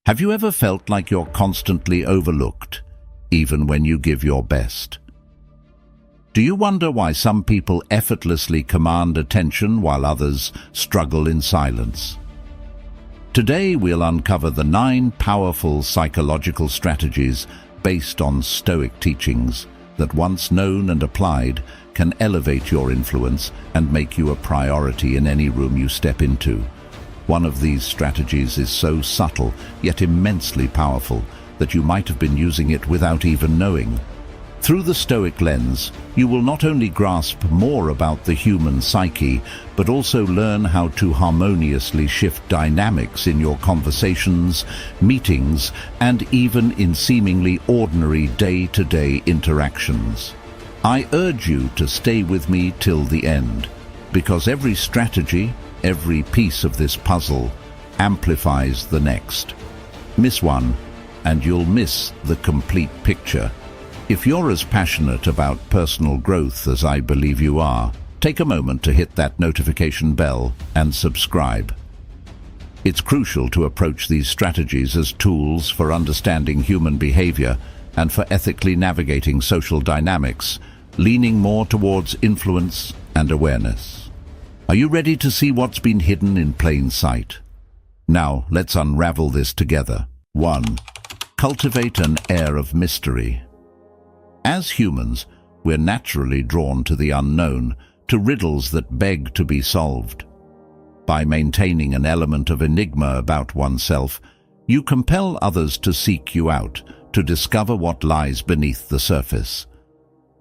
Have you ever felt like you're constantly overlooked, even when you give your best? Do you wonder why some people effortlessly command attention while others struggle in silence? Today we'll uncover the 9 powerful psychological strategies based on Stoic teachings that, once known and applied, can elevate your influence and make you a priority in any room you step into. One of these strategies is so subtle, yet immensely powerful, that you might have been using it without even knowing. Through the Stoic lens, you will not only grasp more about the human psyche, but also learn how to harmoniously shift dynamics in your conversations, meetings, and even in seemingly ordinary day-to-day interactions. I urge you to stay with me till the end, because every strategy, every piece of this puzzle amplifies the next. Miss one, and you'll miss the complete picture. If you're as passionate about personal growth as I believe you are, take a moment to hit that notification bell and subscribe. It's crucial to approach these strategies as tools for understanding human behavior and for ethically navigating social dynamics, leaning more towards influence and awareness. Are you ready to see what's been hidden in plain sight? Now, let's unravel this together. 1. Cultivate an air of mystery. As humans, we're naturally drawn to the unknown, to riddles that beg to be solved. By maintaining an element of enigma about oneself, you compel others to seek you out, to discover what lies beneath the surface.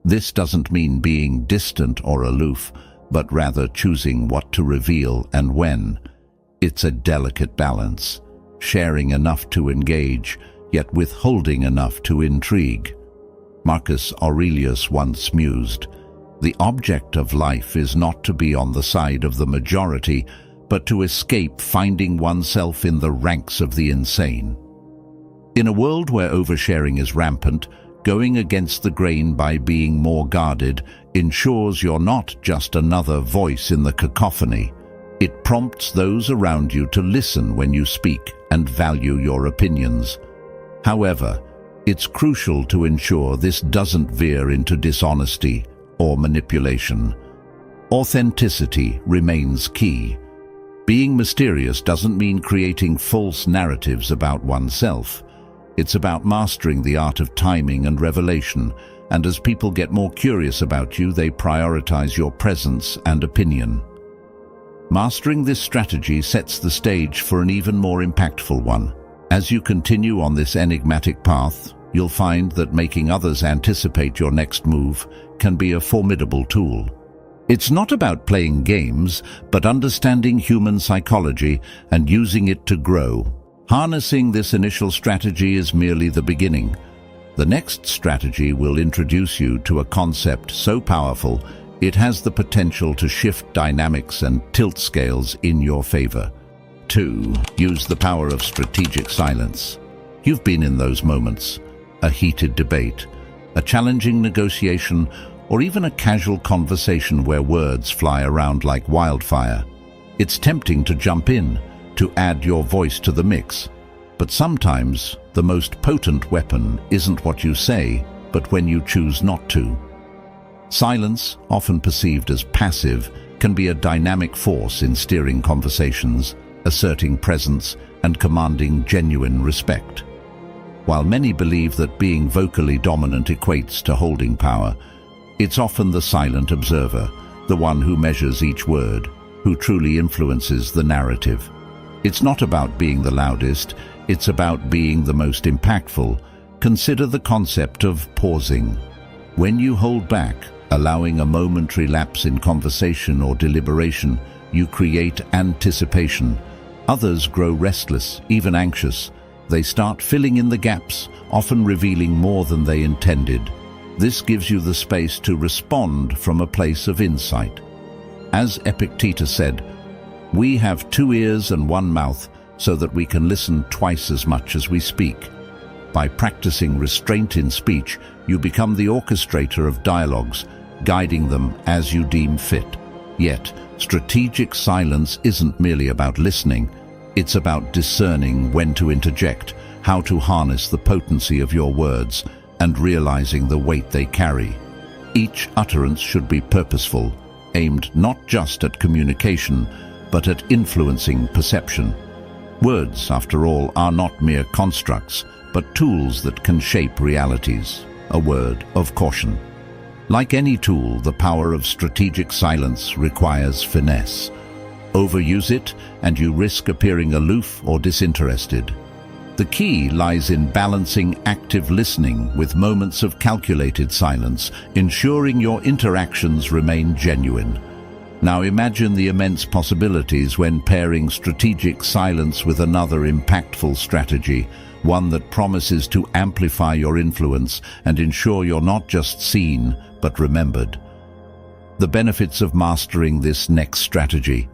This doesn't mean being distant or aloof, but rather choosing what to reveal and when. It's a delicate balance, sharing enough to engage, yet withholding enough to intrigue. Marcus Aurelius once mused, "The object of life is not to be on the side of the majority, but to escape finding oneself in the ranks of the insane." In a world where oversharing is rampant, going against the grain by being more guarded ensures you're not just another voice in the cacophony. It prompts those around you to listen when you speak and value your opinions. However, it's crucial to ensure this doesn't veer into dishonesty or manipulation. Authenticity remains key. Being mysterious doesn't mean creating false narratives about oneself. It's about mastering the art of timing and revelation, and as people get more curious about you, they prioritize your presence and opinion. Mastering this strategy sets the stage for an even more impactful one. As you continue on this enigmatic path, you'll find that making others anticipate your next move can be a formidable tool. It's not about playing games, but understanding human psychology and using it to grow. Harnessing this initial strategy is merely the beginning. The next strategy will introduce you to a concept so powerful it has the potential to shift dynamics and tilt scales in your favor. 2. Use the power of strategic silence. You've been in those moments, a heated debate, a challenging negotiation, or even a casual conversation where words fly around like wildfire. It's tempting to jump in, to add your voice to the mix. But sometimes the most potent weapon isn't what you say, but when you choose not to. Silence, often perceived as passive, can be a dynamic force in steering conversations, asserting presence, and commanding genuine respect. While many believe that being vocally dominant equates to holding power, it's often the silent observer, the one who measures each word, who truly influences the narrative. It's not about being the loudest, it's about being the most impactful. Consider the concept of pausing. When you hold back, allowing a momentary lapse in conversation or deliberation, you create anticipation. Others grow restless, even anxious. They start filling in the gaps, often revealing more than they intended. This gives you the space to respond from a place of insight. As Epictetus said, "We have 2 ears and 1 mouth, so that we can listen twice as much as we speak." By practicing restraint in speech, you become the orchestrator of dialogues, guiding them as you deem fit. Yet, strategic silence isn't merely about listening. It's about discerning when to interject, how to harness the potency of your words, and realizing the weight they carry. Each utterance should be purposeful, aimed not just at communication, but at influencing perception. Words, after all, are not mere constructs, but tools that can shape realities. A word of caution. Like any tool, the power of strategic silence requires finesse. Overuse it, and you risk appearing aloof or disinterested. The key lies in balancing active listening with moments of calculated silence, ensuring your interactions remain genuine. Now imagine the immense possibilities when pairing strategic silence with another impactful strategy, one that promises to amplify your influence and ensure you're not just seen, but remembered. The benefits of mastering this next strategy: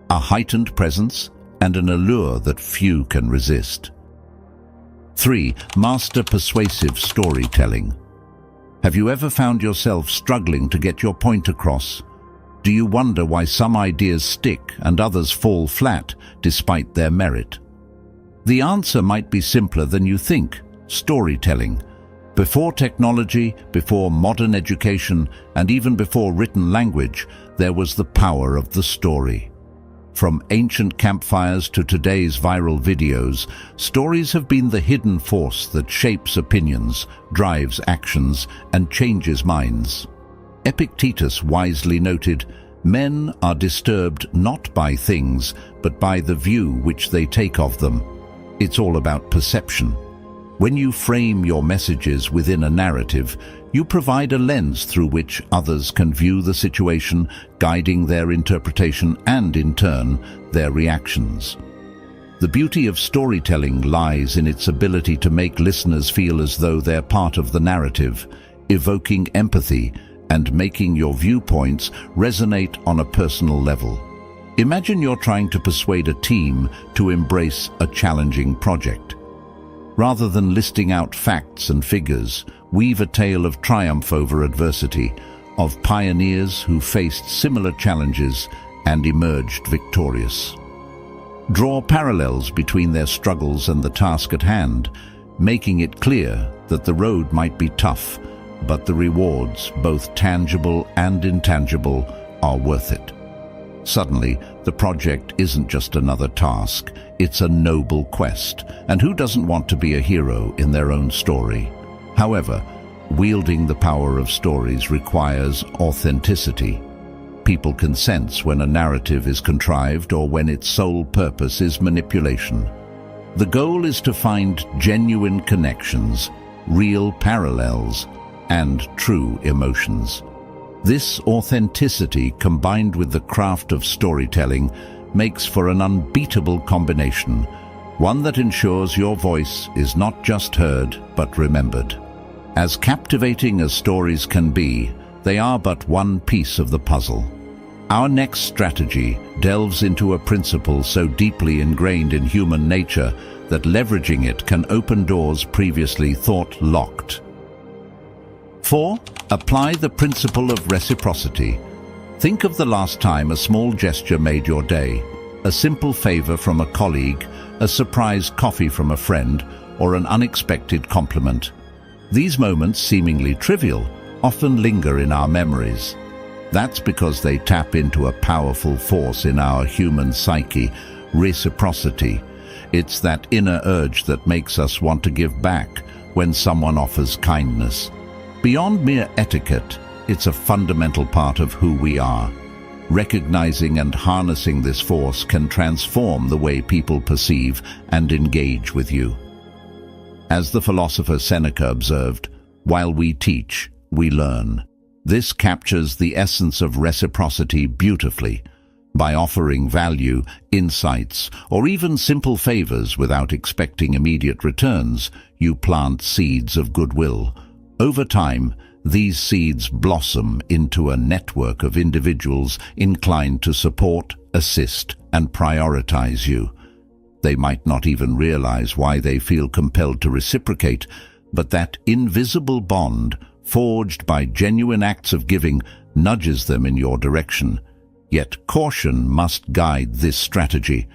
a heightened presence and an allure that few can resist. 3. Master persuasive storytelling. Have you ever found yourself struggling to get your point across? Do you wonder why some ideas stick and others fall flat despite their merit? The answer might be simpler than you think: storytelling. Before technology, before modern education, and even before written language, there was the power of the story. From ancient campfires to today's viral videos, stories have been the hidden force that shapes opinions, drives actions, and changes minds. Epictetus wisely noted, "Men are disturbed not by things, but by the view which they take of them." It's all about perception. When you frame your messages within a narrative, you provide a lens through which others can view the situation, guiding their interpretation and, in turn, their reactions. The beauty of storytelling lies in its ability to make listeners feel as though they're part of the narrative, evoking empathy and making your viewpoints resonate on a personal level. Imagine you're trying to persuade a team to embrace a challenging project. Rather than listing out facts and figures, weave a tale of triumph over adversity, of pioneers who faced similar challenges and emerged victorious. Draw parallels between their struggles and the task at hand, making it clear that the road might be tough, but the rewards, both tangible and intangible, are worth it. Suddenly, the project isn't just another task, it's a noble quest, and who doesn't want to be a hero in their own story? However, wielding the power of stories requires authenticity. People can sense when a narrative is contrived or when its sole purpose is manipulation. The goal is to find genuine connections, real parallels, and true emotions. This authenticity, combined with the craft of storytelling, makes for an unbeatable combination, one that ensures your voice is not just heard, but remembered. As captivating as stories can be, they are but one piece of the puzzle. Our next strategy delves into a principle so deeply ingrained in human nature that leveraging it can open doors previously thought locked. 4. Apply the principle of reciprocity. Think of the last time a small gesture made your day: a simple favor from a colleague, a surprise coffee from a friend, or an unexpected compliment. These moments, seemingly trivial, often linger in our memories. That's because they tap into a powerful force in our human psyche: reciprocity. It's that inner urge that makes us want to give back when someone offers kindness. Beyond mere etiquette, it's a fundamental part of who we are. Recognizing and harnessing this force can transform the way people perceive and engage with you. As the philosopher Seneca observed, "While we teach, we learn." This captures the essence of reciprocity beautifully. By offering value, insights, or even simple favors without expecting immediate returns, you plant seeds of goodwill. Over time, these seeds blossom into a network of individuals inclined to support, assist, and prioritize you. They might not even realize why they feel compelled to reciprocate, but that invisible bond, forged by genuine acts of giving, nudges them in your direction. Yet caution must guide this strategy.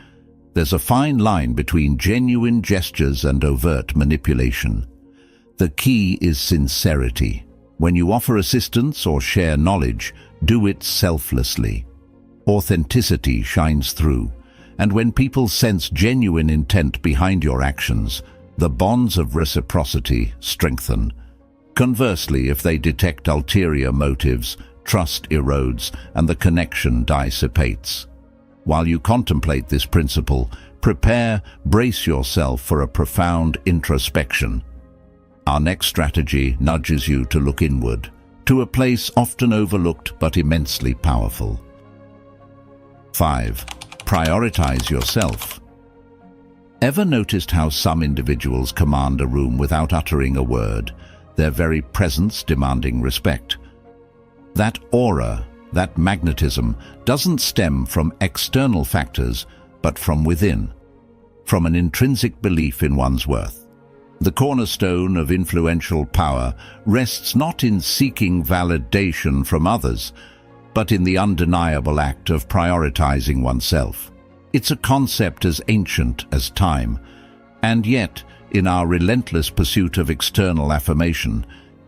There's a fine line between genuine gestures and overt manipulation. The key is sincerity. When you offer assistance or share knowledge, do it selflessly. Authenticity shines through, and when people sense genuine intent behind your actions, the bonds of reciprocity strengthen. Conversely, if they detect ulterior motives, trust erodes and the connection dissipates. While you contemplate this principle, brace yourself for a profound introspection. Our next strategy nudges you to look inward, to a place often overlooked but immensely powerful. 5. Prioritize yourself. Ever noticed how some individuals command a room without uttering a word, their very presence demanding respect? That aura, that magnetism, doesn't stem from external factors, but from within, from an intrinsic belief in one's worth. The cornerstone of influential power rests not in seeking validation from others, but in the undeniable act of prioritizing oneself. It's a concept as ancient as time, and yet, in our relentless pursuit of external affirmation,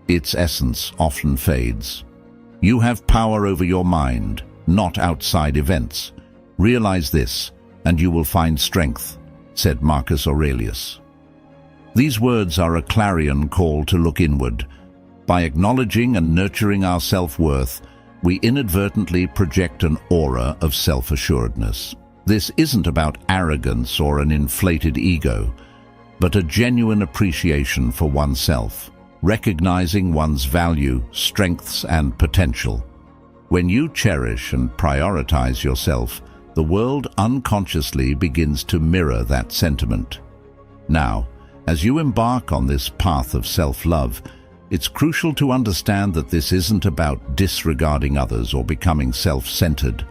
its essence often fades. You have power over your mind, not outside events. Realize this, and you will find strength, said Marcus Aurelius. These words are a clarion call to look inward. By acknowledging and nurturing our self-worth, we inadvertently project an aura of self-assuredness. This isn't about arrogance or an inflated ego, but a genuine appreciation for oneself, recognizing one's value, strengths, and potential. When you cherish and prioritize yourself, the world unconsciously begins to mirror that sentiment. Now, as you embark on this path of self-love, it's crucial to understand that this isn't about disregarding others or becoming self-centered.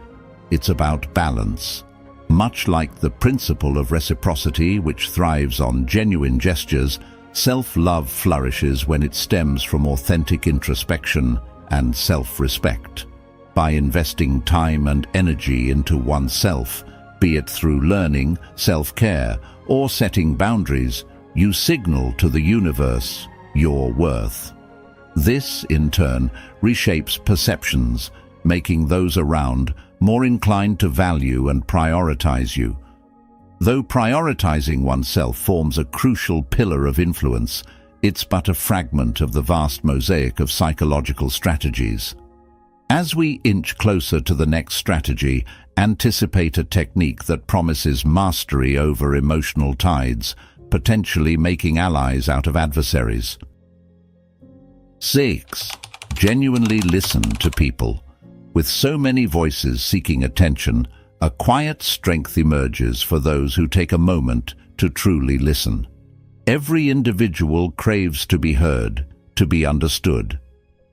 It's about balance. Much like the principle of reciprocity, which thrives on genuine gestures, self-love flourishes when it stems from authentic introspection and self-respect. By investing time and energy into oneself, be it through learning, self-care, or setting boundaries, you signal to the universe your worth. This, in turn, reshapes perceptions, making those around more inclined to value and prioritize you. Though prioritizing oneself forms a crucial pillar of influence, it's but a fragment of the vast mosaic of psychological strategies. As we inch closer to the next strategy, anticipate a technique that promises mastery over emotional tides, potentially making allies out of adversaries. 6. Genuinely listen to people. With so many voices seeking attention, a quiet strength emerges for those who take a moment to truly listen. Every individual craves to be heard, to be understood.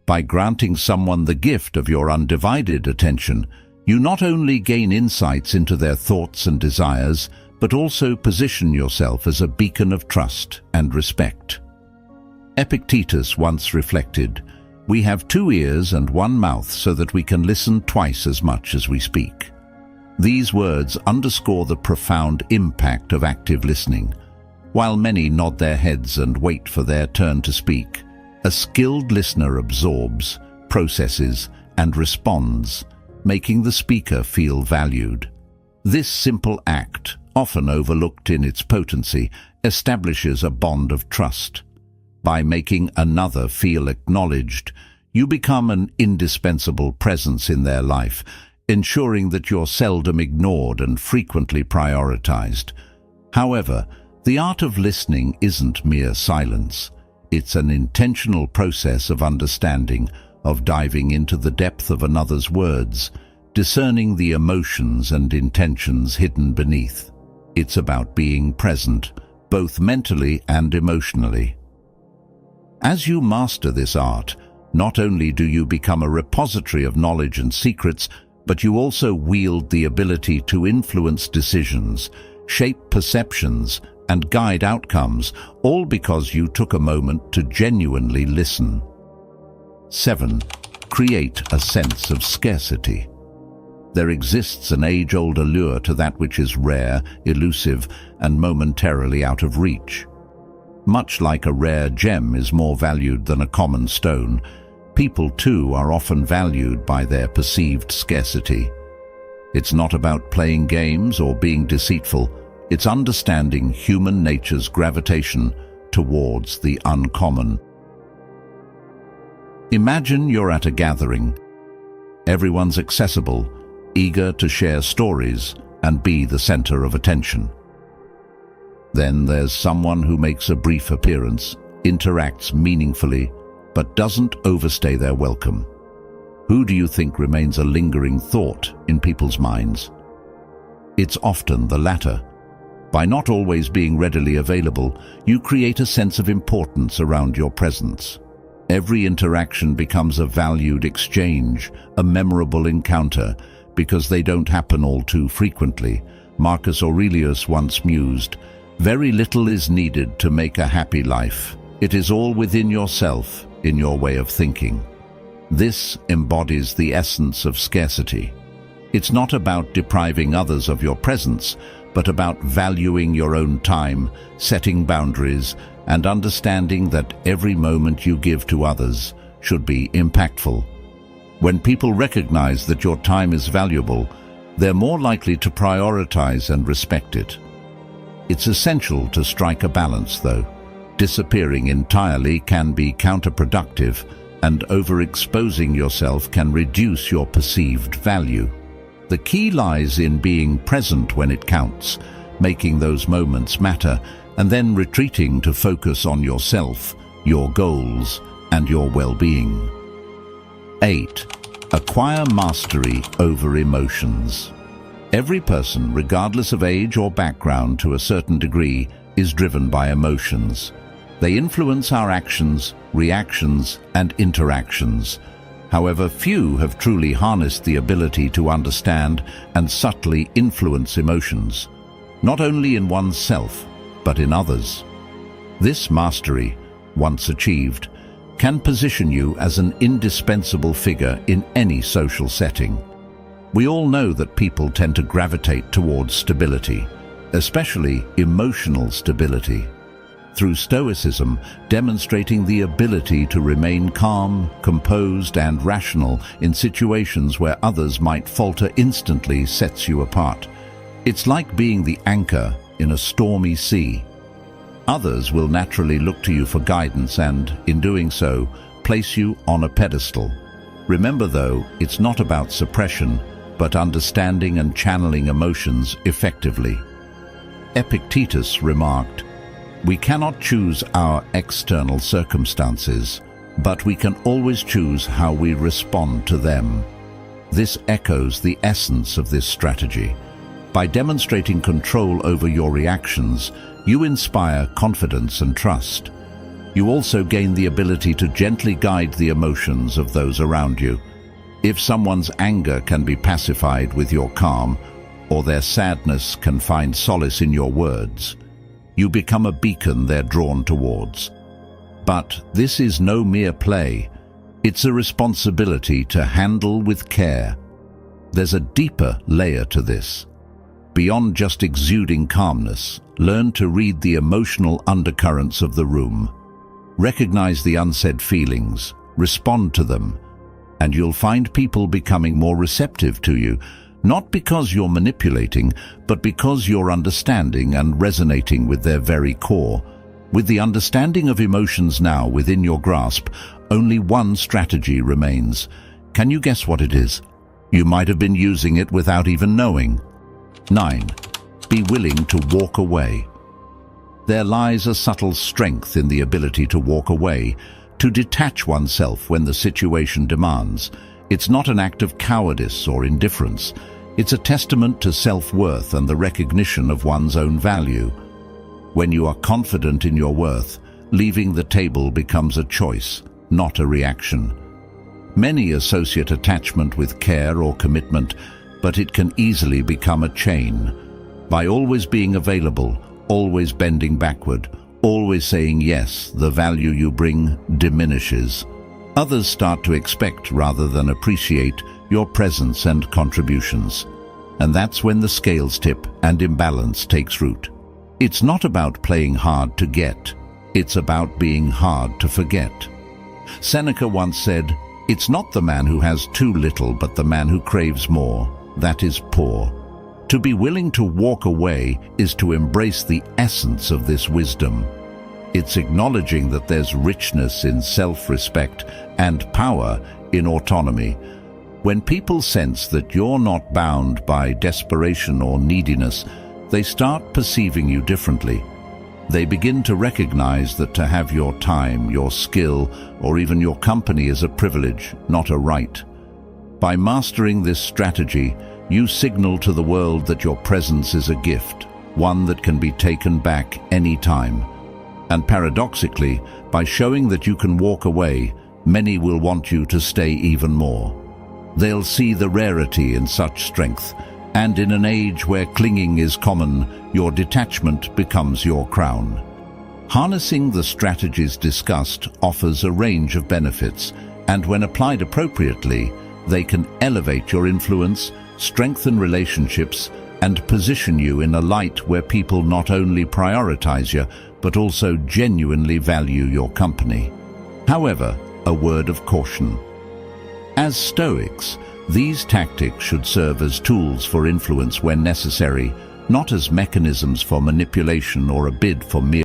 By granting someone the gift of your undivided attention, you not only gain insights into their thoughts and desires, but also position yourself as a beacon of trust and respect. Epictetus once reflected, "We have 2 ears and 1 mouth so that we can listen twice as much as we speak." These words underscore the profound impact of active listening. While many nod their heads and wait for their turn to speak, a skilled listener absorbs, processes, and responds, making the speaker feel valued. This simple act, often overlooked in its potency, establishes a bond of trust. By making another feel acknowledged, you become an indispensable presence in their life, ensuring that you're seldom ignored and frequently prioritized. However, the art of listening isn't mere silence. It's an intentional process of understanding, of diving into the depth of another's words, discerning the emotions and intentions hidden beneath. It's about being present, both mentally and emotionally. As you master this art, not only do you become a repository of knowledge and secrets, but you also wield the ability to influence decisions, shape perceptions, and guide outcomes, all because you took a moment to genuinely listen. 7. Create a sense of scarcity. There exists an age-old allure to that which is rare, elusive, and momentarily out of reach. Much like a rare gem is more valued than a common stone, people too are often valued by their perceived scarcity. It's not about playing games or being deceitful, it's understanding human nature's gravitation towards the uncommon. Imagine you're at a gathering. Everyone's accessible, eager to share stories and be the center of attention. Then there's someone who makes a brief appearance, interacts meaningfully, but doesn't overstay their welcome. Who do you think remains a lingering thought in people's minds? It's often the latter. By not always being readily available, you create a sense of importance around your presence. Every interaction becomes a valued exchange, a memorable encounter, because they don't happen all too frequently. Marcus Aurelius once mused, "Very little is needed to make a happy life. It is all within yourself, in your way of thinking." This embodies the essence of scarcity. It's not about depriving others of your presence, but about valuing your own time, setting boundaries, and understanding that every moment you give to others should be impactful. When people recognize that your time is valuable, they're more likely to prioritize and respect it. It's essential to strike a balance, though. Disappearing entirely can be counterproductive, and overexposing yourself can reduce your perceived value. The key lies in being present when it counts, making those moments matter, and then retreating to focus on yourself, your goals, and your well-being. 8. Acquire mastery over emotions. Every person, regardless of age or background to a certain degree, is driven by emotions. They influence our actions, reactions, and interactions. However, few have truly harnessed the ability to understand and subtly influence emotions, not only in oneself, but in others. This mastery, once achieved, can position you as an indispensable figure in any social setting. We all know that people tend to gravitate towards stability, especially emotional stability. Through Stoicism, demonstrating the ability to remain calm, composed, and rational in situations where others might falter instantly sets you apart. It's like being the anchor in a stormy sea. Others will naturally look to you for guidance and, in doing so, place you on a pedestal. Remember, though, it's not about suppression, but understanding and channeling emotions effectively. Epictetus remarked, "We cannot choose our external circumstances, but we can always choose how we respond to them." This echoes the essence of this strategy. By demonstrating control over your reactions, you inspire confidence and trust. You also gain the ability to gently guide the emotions of those around you. If someone's anger can be pacified with your calm, or their sadness can find solace in your words, you become a beacon they're drawn towards. But this is no mere play. It's a responsibility to handle with care. There's a deeper layer to this. Beyond just exuding calmness, learn to read the emotional undercurrents of the room. Recognize the unsaid feelings, respond to them, and you'll find people becoming more receptive to you, not because you're manipulating, but because you're understanding and resonating with their very core. With the understanding of emotions now within your grasp, only one strategy remains. Can you guess what it is? You might have been using it without even knowing. 9. Be willing to walk away. There lies a subtle strength in the ability to walk away, to detach oneself when the situation demands. It's not an act of cowardice or indifference. It's a testament to self-worth and the recognition of one's own value. When you are confident in your worth, leaving the table becomes a choice, not a reaction. Many associate attachment with care or commitment, but it can easily become a chain. By always being available, always bending backward, always saying yes, the value you bring diminishes. Others start to expect rather than appreciate, your presence and contributions. And that's when the scales tip and imbalance takes root. It's not about playing hard to get, it's about being hard to forget. Seneca once said, "It's not the man who has too little, but the man who craves more. That is poor." To be willing to walk away is to embrace the essence of this wisdom. It's acknowledging that there's richness in self-respect and power in autonomy. When people sense that you're not bound by desperation or neediness, they start perceiving you differently. They begin to recognize that to have your time, your skill, or even your company is a privilege, not a right. By mastering this strategy, you signal to the world that your presence is a gift, one that can be taken back any time. And paradoxically, by showing that you can walk away, many will want you to stay even more. They'll see the rarity in such strength, and in an age where clinging is common, your detachment becomes your crown. Harnessing the strategies discussed offers a range of benefits, and when applied appropriately, they can elevate your influence, strengthen relationships, and position you in a light where people not only prioritize you, but also genuinely value your company. However, a word of caution. As Stoics, these tactics should serve as tools for influence when necessary, not as mechanisms for manipulation or a bid for mere